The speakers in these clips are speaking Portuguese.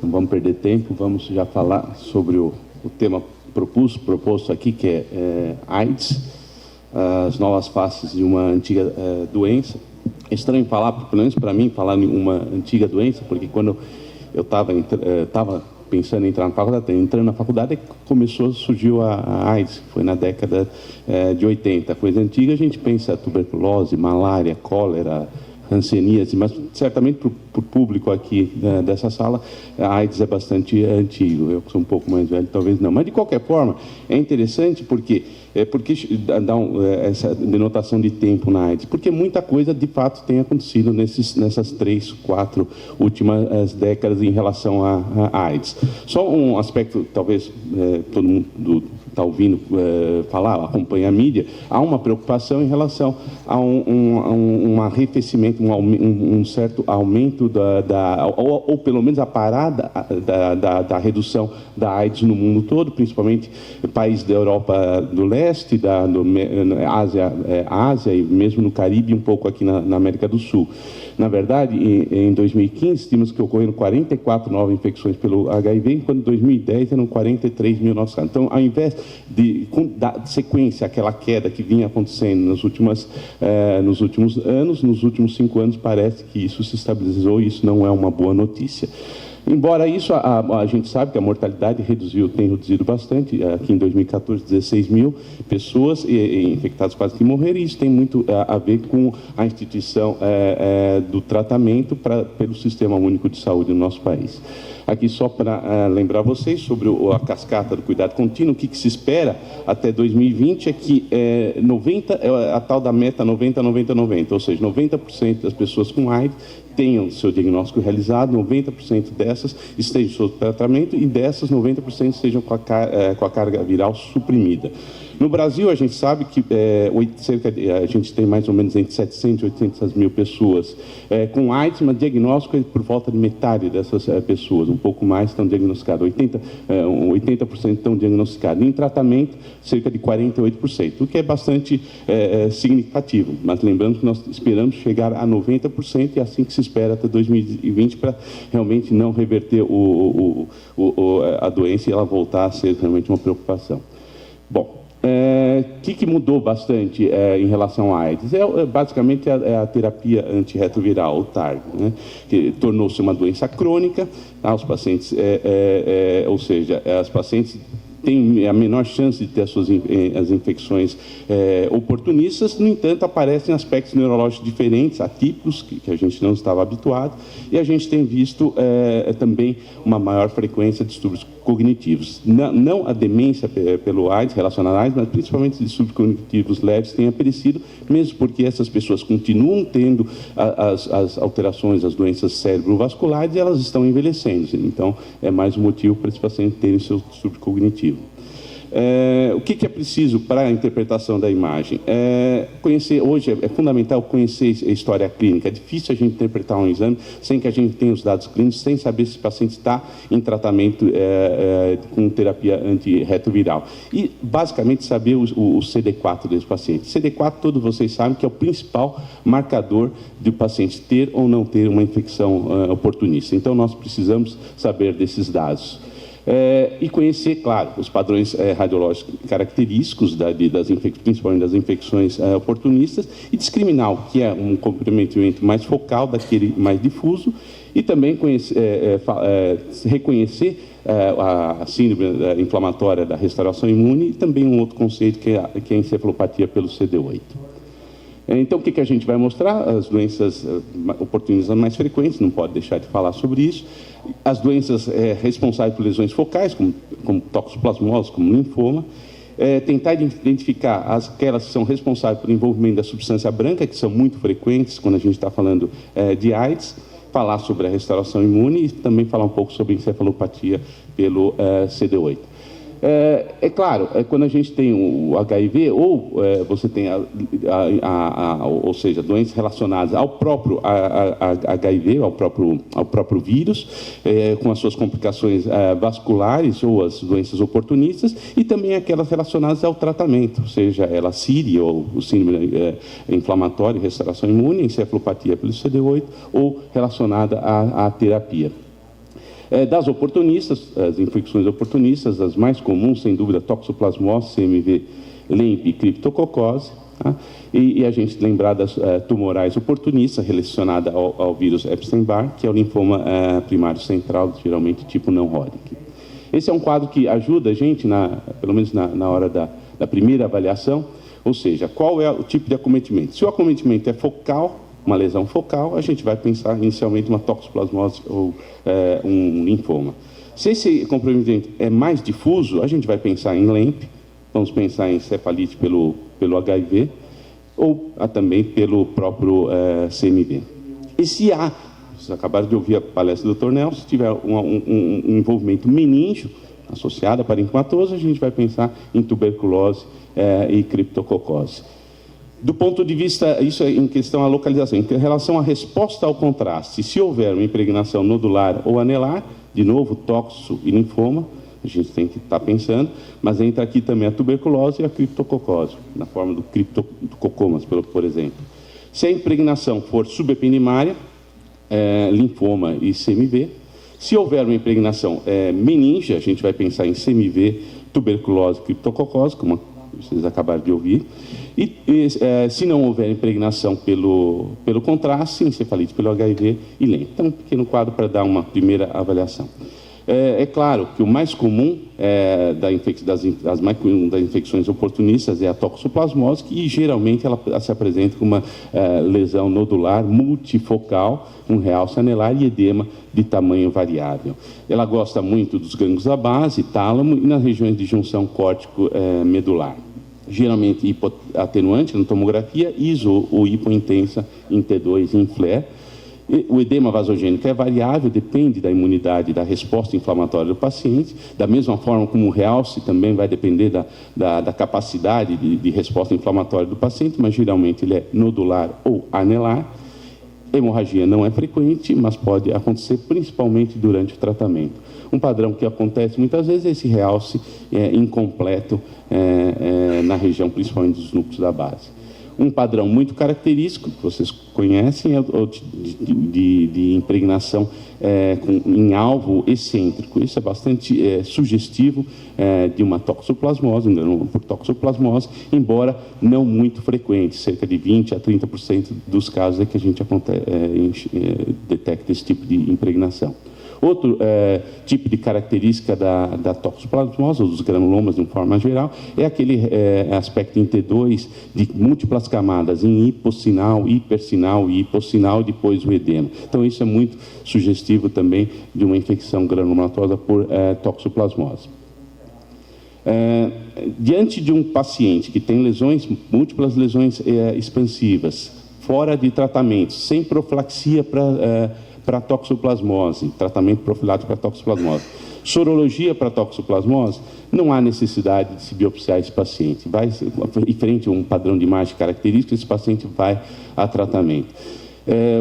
não vamos perder tempo, vamos já falar sobre o tema proposto aqui, que é AIDS, as novas faces de uma antiga doença. É estranho falar, pelo menos para mim, falar em uma antiga doença, porque quando eu estava pensando em entrar na faculdade, entrando na faculdade, surgiu a AIDS, foi na década de 80. Coisa antiga, a gente pensa tuberculose, malária, cólera, hanseníase, mas certamente para o público aqui dessa sala, a AIDS é bastante antigo. Eu sou um pouco mais velho, talvez não. Mas, de qualquer forma, é interessante porque dá essa denotação de tempo na AIDS, porque muita coisa, de fato, tem acontecido nessas 3, 4 últimas décadas em relação à AIDS. Só um aspecto, talvez todo mundo está ouvindo falar, acompanha a mídia, há uma preocupação em relação a um arrefecimento, um certo aumento ou pelo menos a parada da redução da AIDS no mundo todo, principalmente países da Europa do Leste, da Ásia e mesmo no Caribe, um pouco aqui na América do Sul. Na verdade, em 2015, estimamos que ocorreram 44 novas infecções pelo HIV, enquanto em 2010 eram 43 mil novos casos. Então, ao invés de dar sequência àquela queda que vinha acontecendo nos últimos anos, nos últimos 5 anos, parece que isso se estabilizou e isso não é uma boa notícia. Embora isso, a gente sabe que a mortalidade tem reduzido bastante. Aqui em 2014, 16 mil pessoas infectadas quase que morreram, e isso tem muito a ver com a instituição do tratamento pelo Sistema Único de Saúde no nosso país. Aqui só para lembrar vocês sobre a cascata do cuidado contínuo, o que se espera até 2020 é que a tal da meta 90-90-90, ou seja, 90% das pessoas com AIDS tenham seu diagnóstico realizado, 90% dessas estejam sob tratamento e dessas 90% estejam com a carga viral suprimida. No Brasil, a gente sabe que a gente tem mais ou menos entre 700 e 800 mil pessoas com AIDS, mas diagnóstico é por volta de metade dessas pessoas, um pouco mais estão diagnosticadas, 80% estão diagnosticados. Em tratamento, cerca de 48%, o que é bastante significativo. Mas lembrando que nós esperamos chegar a 90% e é assim que se espera até 2020 para realmente não reverter a doença e ela voltar a ser realmente uma preocupação. Bom, o que mudou bastante em relação à AIDS? Basicamente a terapia antirretroviral, o TARG, né? Que tornou-se uma doença crônica, os pacientes, ou seja, as pacientes têm a menor chance de ter as infecções oportunistas. No entanto, aparecem aspectos neurológicos diferentes, atípicos, que a gente não estava habituado, e a gente tem visto também uma maior frequência de distúrbios cognitivos. Não a demência pelo AIDS, relacionada à AIDS, mas principalmente os distúrbios cognitivos leves têm aparecido, mesmo porque essas pessoas continuam tendo as alterações, as doenças cerebrovasculares, e elas estão envelhecendo. Então, é mais um motivo para esses pacientes terem seu distúrbio cognitivo. O que é preciso para a interpretação da imagem? Hoje é fundamental conhecer a história clínica. É difícil a gente interpretar um exame sem que a gente tenha os dados clínicos, sem saber se o paciente está em tratamento com terapia antirretroviral. E, basicamente, saber o CD4 desse paciente. CD4, todos vocês sabem que é o principal marcador do paciente ter ou não ter uma infecção oportunista. Então, nós precisamos saber desses dados. E conhecer, claro, os padrões radiológicos característicos, principalmente das infecções oportunistas, e discriminar o que é um comprometimento mais focal daquele mais difuso, e também reconhecer a síndrome inflamatória da restauração imune, e também um outro conceito que é a encefalopatia pelo CD8. Então, o que a gente vai mostrar? As doenças oportunistas mais frequentes, não pode deixar de falar sobre isso. As doenças responsáveis por lesões focais, como toxoplasmose, como linfoma. Tentar identificar aquelas que são responsáveis pelo envolvimento da substância branca, que são muito frequentes quando a gente está falando de AIDS. Falar sobre a restauração imune e também falar um pouco sobre encefalopatia pelo CD8. Claro, quando a gente tem o HIV, ou você tem ou seja, doenças relacionadas ao próprio HIV, ao próprio vírus, com as suas complicações vasculares ou as doenças oportunistas, e também aquelas relacionadas ao tratamento, seja ela CIRI, ou o síndrome inflamatória, restauração imune, encefalopatia pelo CD8, ou relacionada à terapia. Das oportunistas, as infecções oportunistas, as mais comuns, sem dúvida, toxoplasmose, CMV, LEMP e criptococose. Tá? E a gente lembrar das tumorais oportunistas relacionadas ao vírus Epstein-Barr, que é o linfoma primário central, geralmente tipo não Hodgkin. Esse é um quadro que ajuda a gente, pelo menos na hora da primeira avaliação, ou seja, qual é o tipo de acometimento. Se o acometimento é focal, uma lesão focal, a gente vai pensar inicialmente uma toxoplasmose ou um linfoma. Se esse comprometimento é mais difuso, a gente vai pensar em LEMP, vamos pensar em cefalite pelo HIV ou também pelo próprio CMV. E se há, vocês acabaram de ouvir a palestra do Dr. Nelson, se tiver um envolvimento meníngeo associado a parenquimatoso, a gente vai pensar em tuberculose e criptococose. Do ponto de vista, isso é em questão à localização, em relação à resposta ao contraste, se houver uma impregnação nodular ou anelar, de novo, toxo e linfoma, a gente tem que estar pensando, mas entra aqui também a tuberculose e a criptococose, na forma do criptococomas, por exemplo. Se a impregnação for subependimária, linfoma e CMV. Se houver uma impregnação meninge, a gente vai pensar em CMV, tuberculose, criptococose, como vocês acabaram de ouvir. E se não houver impregnação pelo contraste, encefalite pelo HIV e LEMP. Então, um pequeno quadro para dar uma primeira avaliação. É claro que o mais comum das infecções oportunistas é a toxoplasmose, que geralmente ela se apresenta com uma lesão nodular multifocal, um realce anelar e edema de tamanho variável. Ela gosta muito dos gânglios da base, tálamo e nas regiões de junção córtico-medular. Geralmente hipoatenuante na tomografia, iso ou hipointensa em T2 e em FLAIR. O edema vasogênico é variável, depende da imunidade, da resposta inflamatória do paciente, da mesma forma como o realce também vai depender da capacidade de resposta inflamatória do paciente, mas geralmente ele é nodular ou anelar. Hemorragia não é frequente, mas pode acontecer principalmente durante o tratamento. Um padrão que acontece muitas vezes é esse realce incompleto na região, principalmente dos núcleos da base. Um padrão muito característico, que vocês conhecem, é o de impregnação em alvo excêntrico. Isso é bastante sugestivo de uma toxoplasmose, por toxoplasmose, embora não muito frequente, cerca de 20% a 30% dos casos é que a gente detecta esse tipo de impregnação. Outro tipo de característica da toxoplasmose, ou dos granulomas de uma forma geral, é aquele aspecto em T2 de múltiplas camadas, em hipossinal, hipersinal e hipossinal, depois o edema. Então, isso é muito sugestivo também de uma infecção granulomatosa por toxoplasmose. Diante de um paciente que tem múltiplas lesões expansivas, fora de tratamento, sem profilaxia para toxoplasmose, tratamento profilático para toxoplasmose. Sorologia para toxoplasmose, não há necessidade de se biopsiar esse paciente. Em frente a um padrão de imagem característico, esse paciente vai a tratamento.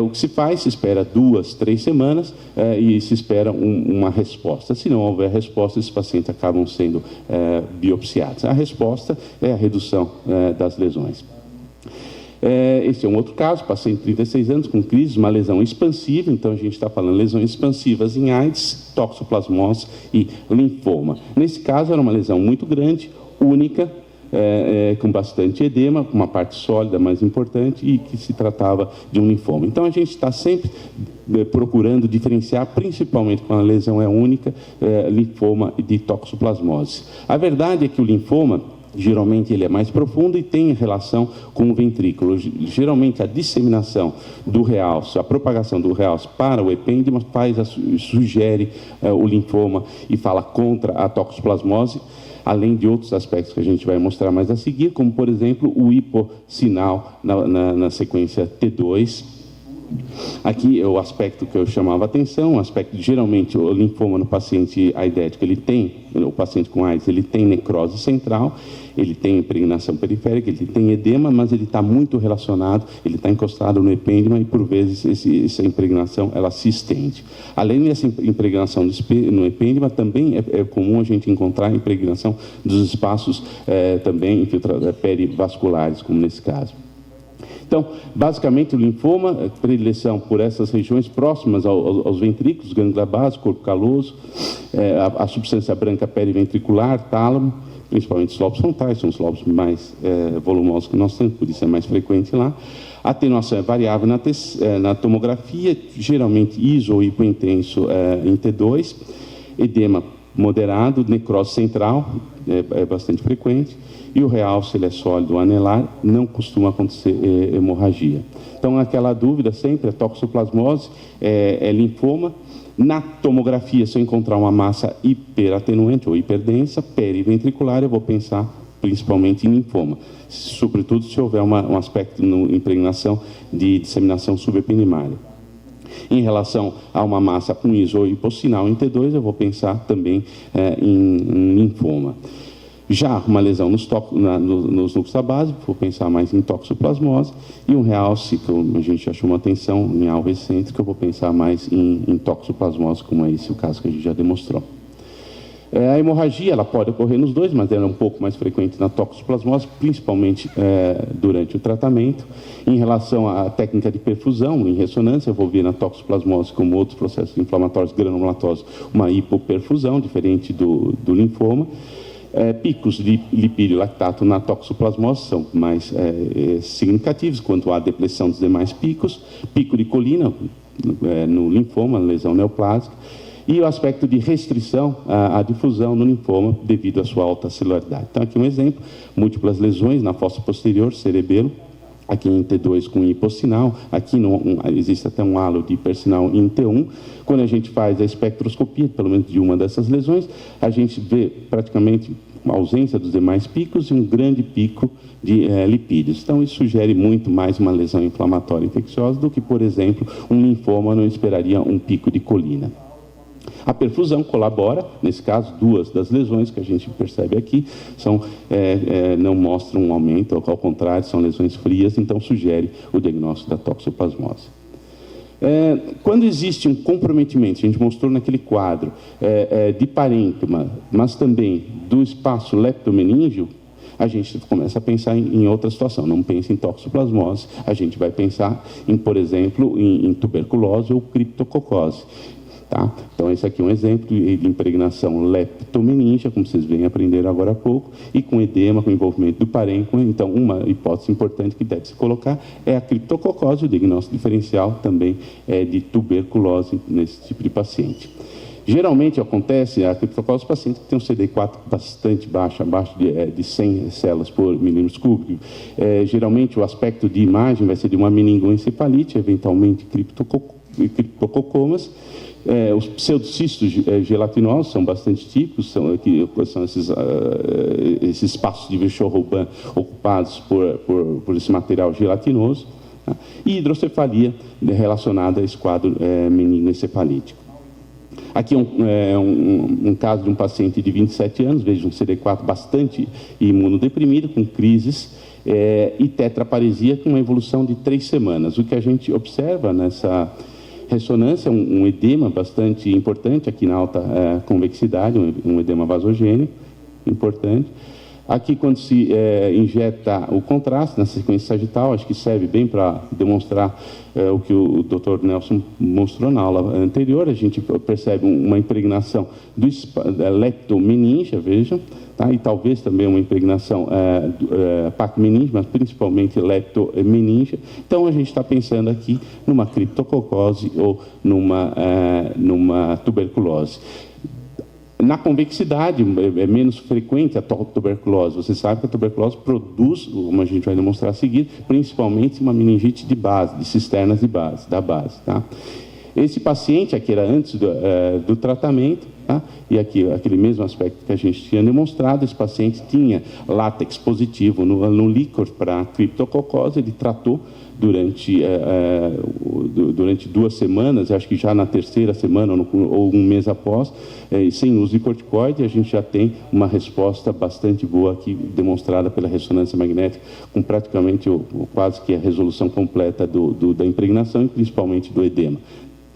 O que se faz, se espera 2, 3 semanas e se espera uma resposta. Se não houver resposta, esses pacientes acabam sendo biopsiados. A resposta é a redução das lesões. Esse é um outro caso, paciente de 36 anos com crise, uma lesão expansiva, então a gente está falando lesões expansivas em AIDS, toxoplasmose e linfoma. Nesse caso era uma lesão muito grande, única, com bastante edema, com uma parte sólida mais importante e que se tratava de um linfoma. Então a gente está sempre procurando diferenciar, principalmente quando a lesão é única, linfoma de toxoplasmose. A verdade é que o linfoma, geralmente ele é mais profundo e tem relação com o ventrículo. Geralmente a disseminação do realce, a propagação do realce para o epêndima sugere o linfoma e fala contra a toxoplasmose, além de outros aspectos que a gente vai mostrar mais a seguir, como por exemplo o hipossinal na sequência T2. Aqui é o aspecto que eu chamava a atenção, o aspecto de, geralmente, o linfoma no paciente aidético, o paciente com AIDS, ele tem necrose central, ele tem impregnação periférica, ele tem edema, mas ele está muito relacionado, ele está encostado no epêndima e, por vezes, essa impregnação, ela se estende. Além dessa impregnação no epêndima, também é comum a gente encontrar impregnação dos espaços também perivasculares, como nesse caso. Então, basicamente, o linfoma, predileção por essas regiões próximas aos ventrículos, gânglios base, corpo caloso, a substância branca periventricular, tálamo, principalmente os lobos frontais, são os lobos mais volumosos que nós temos, por isso é mais frequente lá. A atenuação é variável na tomografia, geralmente iso ou hipointenso em T2, edema moderado, necrose central, é bastante frequente, e o realce, ele é sólido ou anelar, não costuma acontecer hemorragia. Então, aquela dúvida sempre, a toxoplasmose é linfoma. Na tomografia, se eu encontrar uma massa hiperatenuante ou hiperdensa, periventricular, eu vou pensar principalmente em linfoma, sobretudo se houver um aspecto de impregnação de disseminação subepinimária. Em relação a uma massa com iso ou hipossinal em T2, eu vou pensar também em linfoma. Já uma lesão nos núcleos da base, vou pensar mais em toxoplasmose, e um realce, que a gente já chamou atenção em alvo recente, que eu vou pensar mais em toxoplasmose, como é esse o caso que a gente já demonstrou. A hemorragia, ela pode ocorrer nos dois, mas ela é um pouco mais frequente na toxoplasmose, principalmente durante o tratamento. Em relação à técnica de perfusão, em ressonância, eu vou ver na toxoplasmose, como outros processos inflamatórios granulomatosos, uma hipoperfusão, diferente do linfoma. Picos de lipídio e lactato na toxoplasmose são mais significativos quanto à depressão dos demais picos. Pico de colina no linfoma, lesão neoplásica. E o aspecto de restrição à difusão no linfoma devido à sua alta celularidade. Então, aqui um exemplo, múltiplas lesões na fossa posterior, cerebelo, aqui em T2 com hipossinal, aqui existe até um halo de hipersinal em T1. Quando a gente faz a espectroscopia, pelo menos de uma dessas lesões, a gente vê praticamente uma ausência dos demais picos e um grande pico de lipídios. Então, isso sugere muito mais uma lesão inflamatória infecciosa do que, por exemplo, um linfoma não esperaria um pico de colina. A perfusão colabora, nesse caso, duas das lesões que a gente percebe aqui não mostram um aumento, ao contrário, são lesões frias, então sugere o diagnóstico da toxoplasmose. Quando existe um comprometimento, a gente mostrou naquele quadro, de parênquima, mas também do espaço leptomeníngeo, a gente começa a pensar em outra situação. Não pensa em toxoplasmose, a gente vai pensar, por exemplo, em tuberculose ou criptococose. Tá? Então, esse aqui é um exemplo de impregnação leptomeníngea, como vocês vêm aprender agora há pouco, e com edema, com envolvimento do parênquima. Então, uma hipótese importante que deve se colocar é a criptococose, o diagnóstico diferencial também é de tuberculose nesse tipo de paciente. Geralmente acontece a criptococose paciente que tem um CD4 bastante baixo, abaixo de 100 células por milímetro cúbico. Geralmente o aspecto de imagem vai ser de uma meningoencefalite, eventualmente criptococomas. Os pseudocistos gelatinosos são bastante típicos, são esses espaços de Virchow-Robin ocupados por esse material gelatinoso, tá? E hidrocefalia relacionada a esse quadro meningoencefalítico. Aqui é um caso de um paciente de 27 anos, veja um CD4 bastante imunodeprimido, com crises, e tetraparesia com uma evolução de 3 semanas. O que a gente observa nessa ressonância, um edema bastante importante aqui na alta convexidade, um edema vasogênico importante. Aqui, quando se injeta o contraste na sequência sagital, acho que serve bem para demonstrar o que o Dr. Nelson mostrou na aula anterior. A gente percebe uma impregnação do leptomeníngea, vejam, tá? E talvez também uma impregnação pacmeníngea, mas principalmente leptomeníngea. Então, a gente está pensando aqui numa criptococose ou numa tuberculose. Na convexidade, é menos frequente a tuberculose. Você sabe que a tuberculose produz, como a gente vai demonstrar a seguir, principalmente uma meningite de base, de cisternas da base. Tá? Esse paciente aqui era antes do tratamento, tá? E aqui, aquele mesmo aspecto que a gente tinha demonstrado, esse paciente tinha látex positivo no líquor para criptococose, ele tratou durante 2 semanas, acho que já na 3ª semana ou um mês após, sem uso de corticoide, a gente já tem uma resposta bastante boa aqui, demonstrada pela ressonância magnética, com praticamente quase que a resolução completa da impregnação e principalmente do edema.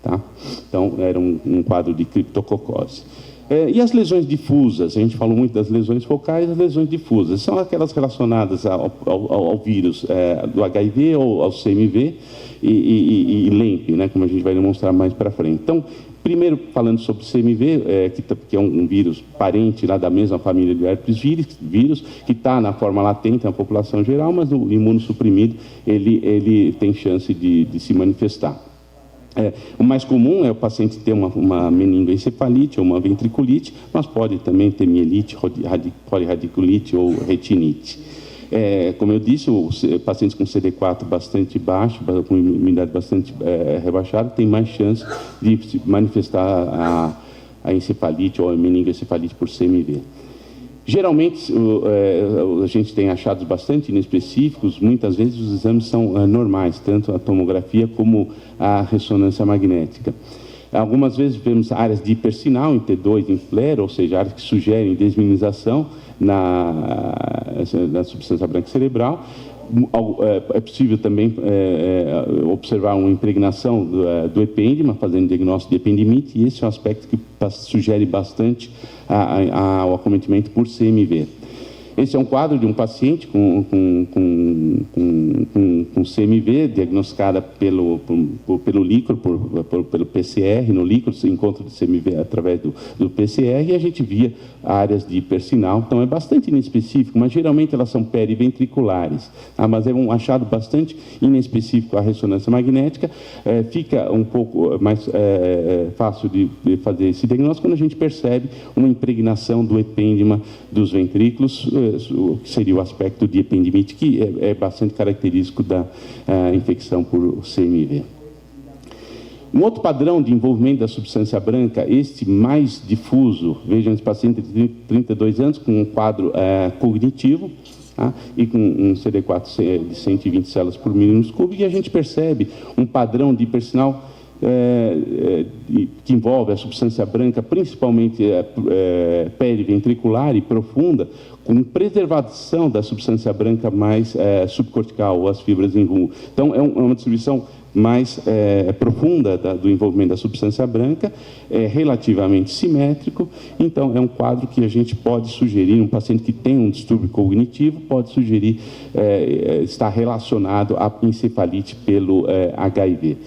tá? Então, era um quadro de criptococose. E as lesões difusas? A gente falou muito das lesões focais, as lesões difusas. São aquelas relacionadas ao vírus do HIV ou ao CMV e LEMP, né, como a gente vai demonstrar mais para frente. Então, primeiro, falando sobre o CMV, que é um vírus parente lá da mesma família do herpes vírus, que está na forma latente na população geral, mas o imunossuprimido, ele tem chance de se manifestar. O mais comum é o paciente ter uma meningoencefalite ou uma ventriculite, mas pode também ter mielite, polirradiculite ou retinite. Como eu disse, os pacientes com CD4 bastante baixo, com imunidade bastante rebaixada, têm mais chance de se manifestar a encefalite ou a meningoencefalite por CMV. Geralmente, a gente tem achados bastante inespecíficos, muitas vezes os exames são normais, tanto a tomografia como a ressonância magnética. Algumas vezes vemos áreas de hipersinal em T2 em flare, ou seja, áreas que sugerem desmineralização na substância branca cerebral. É possível também observar uma impregnação do epêndima, fazendo diagnóstico de ependimite, e esse é um aspecto que sugere bastante ao acometimento por CMV. Esse é um quadro de um paciente com CMV, diagnosticada pelo líquor, pelo PCR no líquor, se encontra de CMV através do PCR, e a gente via áreas de hipersinal. Então, é bastante inespecífico, mas geralmente elas são periventriculares. Mas é um achado bastante inespecífico a ressonância magnética. Fica um pouco mais fácil de fazer esse diagnóstico quando a gente percebe uma impregnação do epêndima dos ventrículos, o que seria o aspecto de ependimite, que é bastante característico da infecção por CMV. Um outro padrão de envolvimento da substância branca, este mais difuso, vejam esse paciente de 32 anos com um quadro cognitivo, tá? E com um CD4 de 120 células por milímetro cúbico, e a gente percebe um padrão de hipersinal que envolve a substância branca, principalmente periventricular e profunda, com preservação da substância branca mais subcortical, ou as fibras em rumo. Então, é uma distribuição mais profunda do envolvimento da substância branca, relativamente simétrico. Então, é um quadro que a gente pode sugerir, um paciente que tem um distúrbio cognitivo, pode sugerir estar relacionado à encefalite pelo HIV.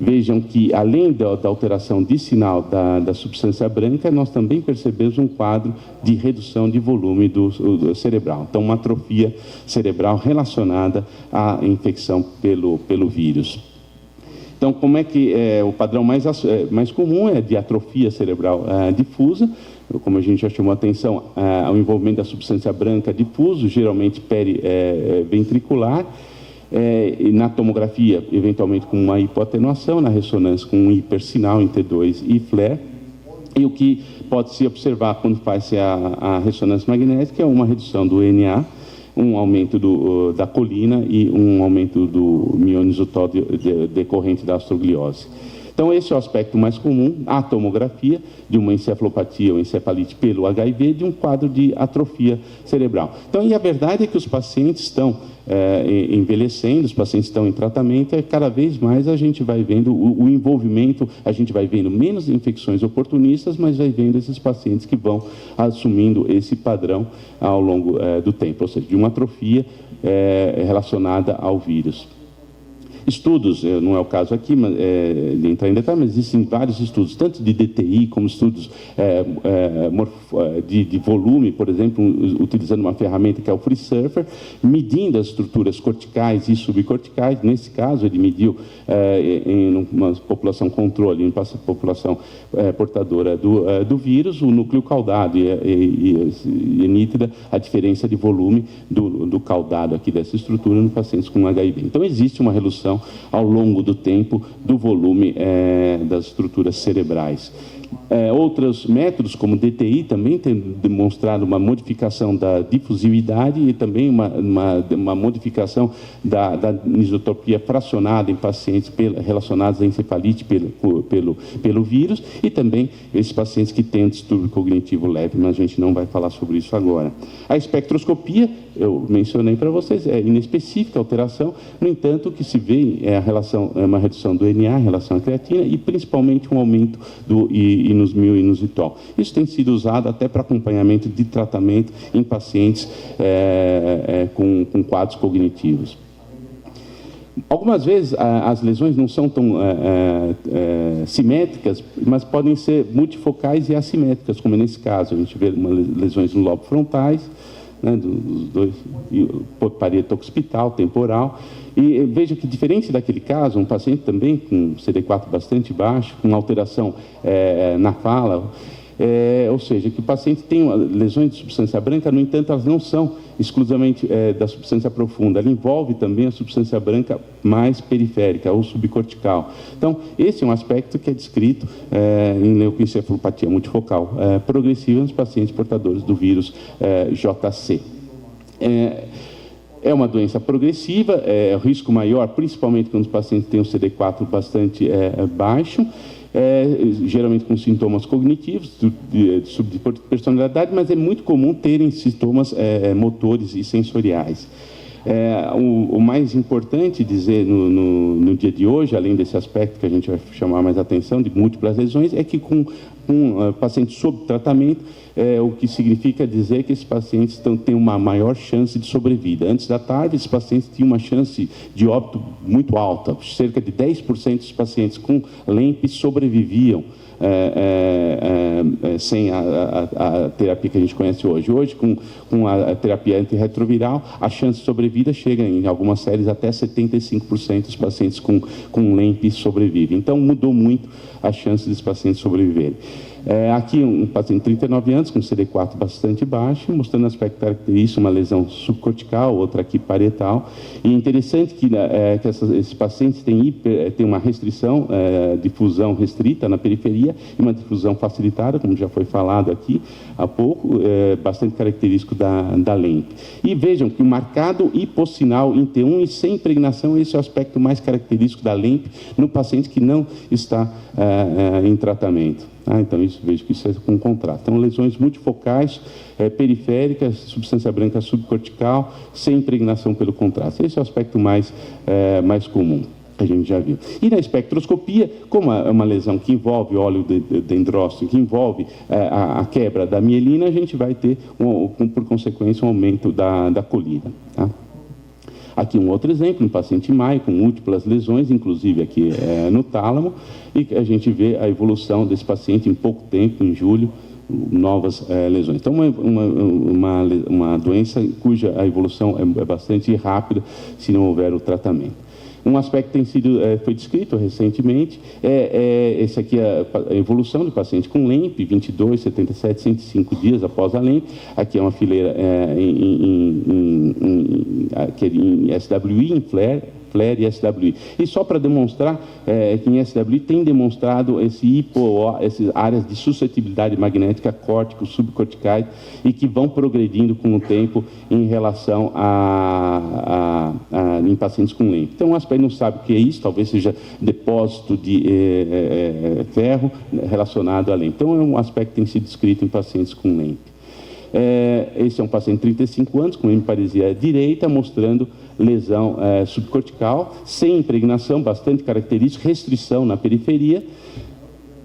Vejam que, além da alteração de sinal da substância branca, nós também percebemos um quadro de redução de volume do cerebral. Então, uma atrofia cerebral relacionada à infecção pelo vírus. Então, como é que o padrão mais comum é de atrofia cerebral difusa, como a gente já chamou a atenção, ao envolvimento da substância branca difuso, geralmente periventricular, e na tomografia, eventualmente com uma hipoatenuação, na ressonância com um hipersinal em T2 e flare. E o que pode se observar quando faz-se a ressonância magnética é uma redução do NA, um aumento da colina e um aumento do mionisotol decorrente da astrogliose. Então, esse é o aspecto mais comum, a tomografia de uma encefalopatia ou encefalite pelo HIV, de um quadro de atrofia cerebral. Então, e a verdade é que os pacientes estão envelhecendo, os pacientes estão em tratamento, e cada vez mais a gente vai vendo o envolvimento, a gente vai vendo menos infecções oportunistas, mas vai vendo esses pacientes que vão assumindo esse padrão ao longo do tempo, ou seja, de uma atrofia relacionada ao vírus. Estudos, não é o caso aqui de entrar em detalhe, mas existem vários estudos, tanto de DTI como estudos de volume, por exemplo, utilizando uma ferramenta que é o FreeSurfer, medindo as estruturas corticais e subcorticais. Nesse caso, ele mediu em uma população controle, em uma população portadora do vírus, o núcleo caudado e nítida a diferença de volume do caudado aqui dessa estrutura no pacientes com HIV. Então, existe uma redução ao longo do tempo do volume das estruturas cerebrais. Outros métodos, como DTI, também têm demonstrado uma modificação da difusividade e também uma modificação da anisotropia fracionada em pacientes relacionados à encefalite pelo vírus, e também esses pacientes que têm distúrbio cognitivo leve, mas a gente não vai falar sobre isso agora. A espectroscopia, eu mencionei para vocês, é inespecífica a alteração, no entanto, o que se vê é uma redução do NA em relação à creatina e principalmente um aumento do inosmil e inositol. Isso tem sido usado até para acompanhamento de tratamento em pacientes com quadros cognitivos. Algumas vezes as lesões não são tão simétricas, mas podem ser multifocais e assimétricas, como nesse caso. A gente vê lesões no lobo frontais, né, dos dois, parieto occipital, temporal. E veja que, diferente daquele caso, um paciente também com CD4 bastante baixo, com alteração na fala, ou seja, que o paciente tem lesões de substância branca, no entanto, elas não são exclusivamente da substância profunda, ela envolve também a substância branca mais periférica, ou subcortical. Então, esse é um aspecto que é descrito em leucoencefalopatia multifocal progressiva nos pacientes portadores do vírus JC. É uma doença progressiva, o risco maior, principalmente quando os pacientes têm o CD4 bastante baixo, geralmente com sintomas cognitivos, de subpersonalidade, mas é muito comum terem sintomas motores e sensoriais. O mais importante dizer no dia de hoje, além desse aspecto que a gente vai chamar mais atenção, de múltiplas lesões, é que com pacientes sob tratamento, o que significa dizer que esses pacientes têm uma maior chance de sobrevida. Antes da TARV, esses pacientes tinham uma chance de óbito muito alta. Cerca de 10% dos pacientes com LEMP sobreviviam sem a terapia que a gente conhece hoje. Hoje, com a terapia antirretroviral, a chance de sobrevida chega, em algumas séries, até 75% dos pacientes com LEMP sobrevivem. Então, mudou muito a chance desses pacientes sobreviverem. Aqui, um paciente de 39 anos, com CD4 bastante baixo, mostrando aspecto característico, uma lesão subcortical, outra aqui parietal. E é interessante que esses pacientes têm uma restrição, difusão restrita na periferia e uma difusão facilitada, como já foi falado aqui há pouco, bastante característico da LEMP. E vejam que o marcado hipossinal em T1 e sem impregnação, esse é o aspecto mais característico da LEMP no paciente que não está em tratamento. Então, vejo que isso é com contraste. Então, lesões multifocais, periféricas, substância branca subcortical, sem impregnação pelo contraste. Esse é o aspecto mais comum que a gente já viu. E na espectroscopia, como é uma lesão que envolve óleo dendrócito, que envolve a quebra da mielina, a gente vai ter, por consequência, um aumento da colina. Tá? Aqui um outro exemplo, um paciente MAI com múltiplas lesões, inclusive aqui no tálamo, e a gente vê a evolução desse paciente em pouco tempo, em julho, novas lesões. Então, uma doença cuja a evolução é bastante rápida se não houver o tratamento. Um aspecto que foi descrito recentemente esse aqui, a evolução do paciente com LEMP, 22, 77, 105 dias após a LEMP. Aqui é uma fileira em SWI, em FLAIR e SWI. E só para demonstrar que em SWI tem demonstrado essas áreas de suscetibilidade magnética córticos, subcorticais, e que vão progredindo com o tempo em relação em pacientes com LEMP. Então, o aspecto não sabe o que é isso, talvez seja depósito de ferro relacionado a LEMP. Então, é um aspecto que tem sido descrito em pacientes com LEMP. Esse é um paciente de 35 anos, com hemiparesia direita, mostrando lesão subcortical, sem impregnação, bastante característica, restrição na periferia,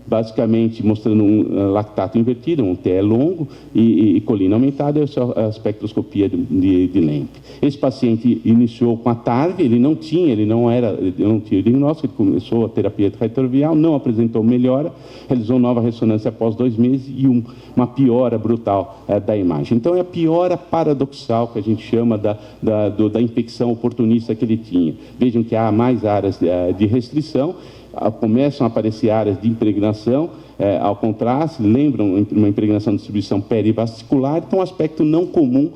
basicamente mostrando um lactato invertido, um TE longo e colina aumentada. Essa é a espectroscopia de LEMP. Esse paciente iniciou com a TARV, ele não tinha o diagnóstico, ele começou a terapia retroviral, não apresentou melhora, realizou nova ressonância após 2 meses e uma piora brutal da imagem. Então, é a piora paradoxal que a gente chama da infecção oportunista que ele tinha. Vejam que há mais áreas de restrição, começam a aparecer áreas de impregnação, ao contraste, lembram uma impregnação de distribuição perivascular, então um aspecto não comum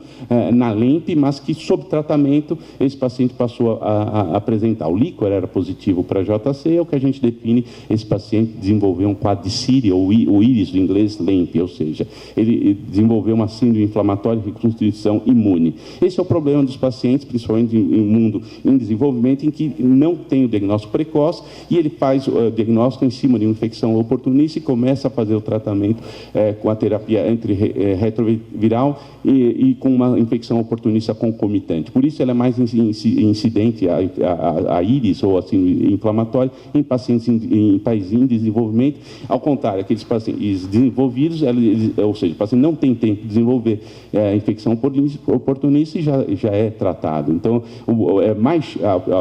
na lente, mas que, sob tratamento, esse paciente passou a apresentar. O líquor era positivo para JC, é o que a gente define, esse paciente desenvolveu um quadro de CIRI, ou o íris do inglês LEMP, ou seja, ele desenvolveu uma síndrome inflamatória e reconstituição imune. Esse é o problema dos pacientes, principalmente em um mundo em desenvolvimento, em que não tem o diagnóstico precoce, e ele faz o diagnóstico em cima de uma infecção oportunista e começa a fazer o tratamento com a terapia antirretroviral e com uma infecção oportunista concomitante. Por isso, ela é mais incidente, a íris, ou assim, inflamatória, em pacientes em países em desenvolvimento. Ao contrário, aqueles pacientes desenvolvidos, ou seja, o paciente não tem tempo de desenvolver a infecção oportunista e já é tratado. Então,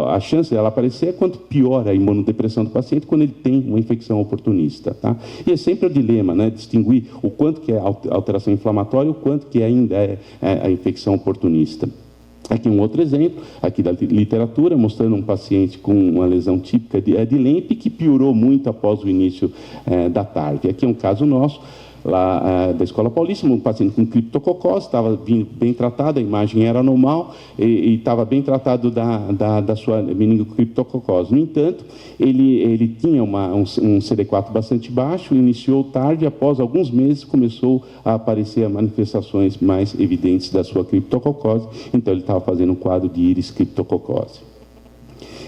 a chance dela aparecer é quanto pior a imunodepressão do paciente quando ele tem uma infecção oportunista. Tá? E é sempre o dilema, né, distinguir o quanto que é alteração inflamatória e o quanto que ainda é a infecção oportunista. Aqui um outro exemplo, aqui da literatura, mostrando um paciente com uma lesão típica de LEMP que piorou muito após o início da TARC. Aqui é um caso nosso, lá da Escola Paulista, um paciente com criptococose, estava bem tratado, a imagem era normal e estava bem tratado da sua meningocriptococose. No entanto, ele tinha um CD4 bastante baixo, iniciou tarde, após alguns meses começou a aparecer manifestações mais evidentes da sua criptococose, então ele estava fazendo um quadro de íris criptococose.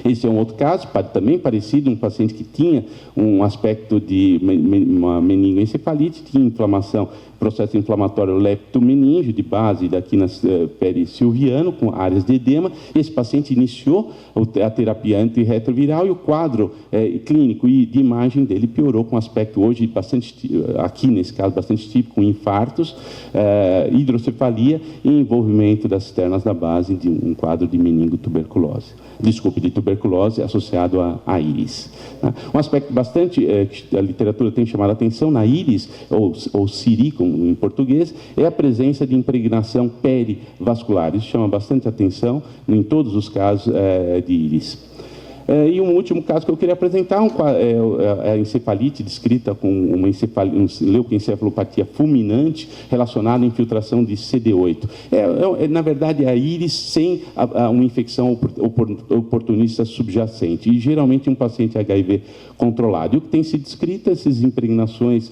Esse é um outro caso, também parecido, um paciente que tinha um aspecto de uma meningoencefalite, tinha inflamação, processo inflamatório leptomeníngeo de base daqui na perissilviano, com áreas de edema. Esse paciente iniciou a terapia antirretroviral e o quadro clínico e de imagem dele piorou com aspecto hoje bastante, aqui nesse caso, bastante típico, com infartos, hidrocefalia e envolvimento das cisternas da base de um quadro de meningotuberculose. Desculpe, de tuberculose associado à íris. Um aspecto bastante que a literatura tem chamado a atenção na íris, ou CIRI, como em português, é a presença de impregnação perivascular. Isso chama bastante atenção em todos os casos de íris. E um último caso que eu queria apresentar é a encefalite descrita com uma leucoencefalopatia fulminante relacionada à infiltração de CD8. Na verdade, a íris sem uma infecção oportunista subjacente, e geralmente um paciente HIV controlado. E o que tem sido descrito, essas impregnações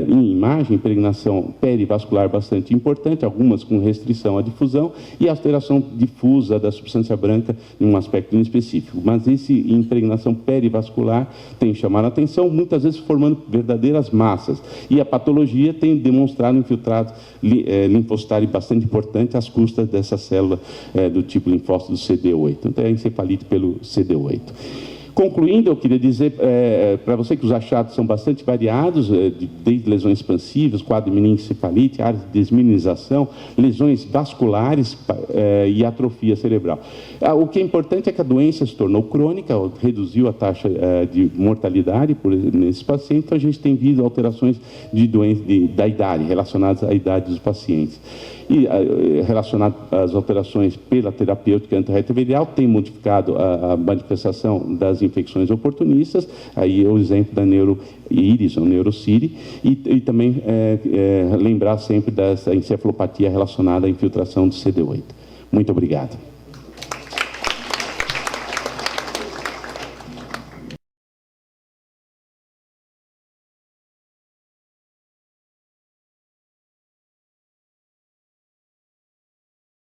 em imagem, impregnação perivascular bastante importante, algumas com restrição à difusão, e alteração difusa da substância branca em um aspecto específico. Mas essa impregnação perivascular tem chamado a atenção, muitas vezes formando verdadeiras massas. E a patologia tem demonstrado infiltrado linfocitário bastante importante às custas dessa célula do tipo linfócito do CD8. Então, é encefalite pelo CD8. Concluindo, eu queria dizer para você que os achados são bastante variados, desde lesões expansivas, quadro de meningoencefalite, áreas de desmineralização, lesões vasculares e atrofia cerebral. O que é importante é que a doença se tornou crônica, reduziu a taxa de mortalidade nesses pacientes, então a gente tem visto alterações da idade, relacionadas à idade dos pacientes. E relacionado às alterações pela terapêutica antirretroviral, tem modificado a manifestação das infecções oportunistas, aí é o exemplo da neuroíris, ou neurociri, e também lembrar sempre dessa encefalopatia relacionada à infiltração do CD8. Muito obrigado.